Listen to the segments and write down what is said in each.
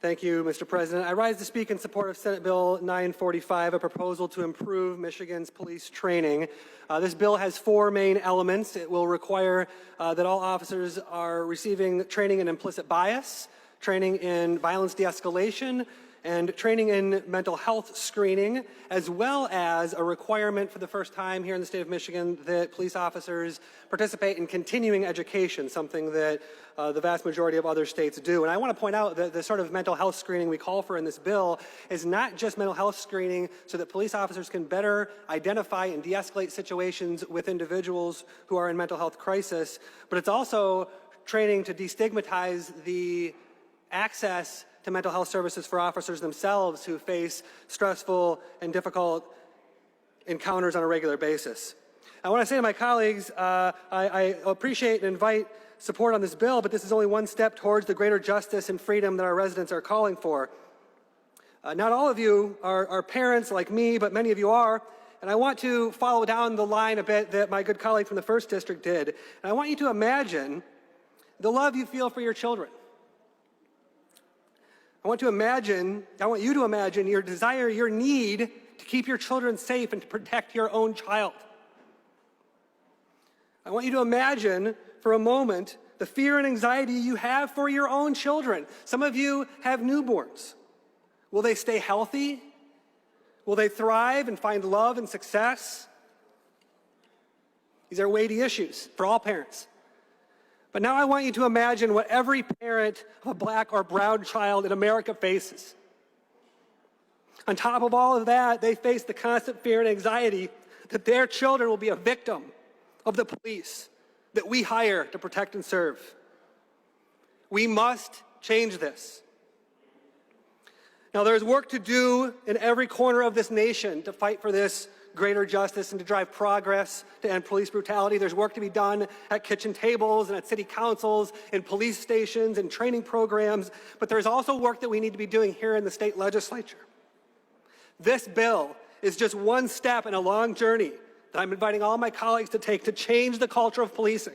Thank you, Mr. President. I rise to speak in support of Senate Bill 945, a proposal to improve Michigan's police training. This bill has four main elements. It will require that all officers are receiving training in implicit bias, training in violence de-escalation, and training in mental health screening, as well as a requirement for the first time here in the state of Michigan that police officers participate in continuing education, something that the vast majority of other states do. And I want to point out that the sort of mental health screening we call for in this bill is not just mental health screening so that police officers can better identify and de-escalate situations with individuals who are in mental health crisis, but it's also training to destigmatize the access to mental health services for officers themselves who face stressful and difficult encounters on a regular basis. I want to say to my colleagues, I appreciate and invite support on this bill, but this is only one step towards the greater justice and freedom that our residents are calling for. Not all of you are parents like me, but many of you are, and I want to follow down the line a bit that my good colleague from the 1st District did. And I want you to imagine the love you feel for your children. I want you to imagine your desire, your need to keep your children safe and to protect your own child. I want you to imagine for a moment the fear and anxiety you have for your own children. Some of you have newborns. Will they stay healthy? Will they thrive and find love and success? These are weighty issues for all parents. But now I want you to imagine what every parent of a black or brown child in America faces. On top of all of that, they face the constant fear and anxiety that their children will be a victim of the police that we hire to protect and serve. We must change this. Now, there's work to do in every corner of this nation to fight for this greater justice and to drive progress to end police brutality. There's work to be done at kitchen tables and at city councils, in police stations and training programs, but there's also work that we need to be doing here in the state legislature. This bill is just one step in a long journey that I'm inviting all my colleagues to take to change the culture of policing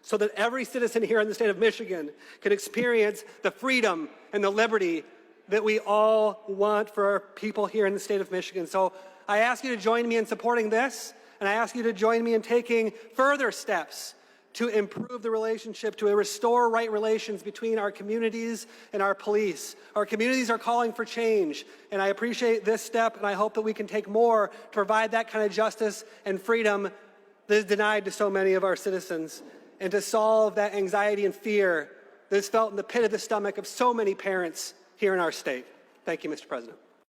so that every citizen here in the state of Michigan can experience the freedom and the liberty that we all want for our people here in the state of Michigan. So I ask you to join me in supporting this, and I ask you to join me in taking further steps to improve the relationship, to restore right relations between our communities and our police. Our communities are calling for change, and I appreciate this step, and I hope that we can take more to provide that kind of justice and freedom that is denied to so many of our citizens, and to solve that anxiety and fear that is felt in the pit of the stomach of so many parents here in our state. Thank you, Mr. President.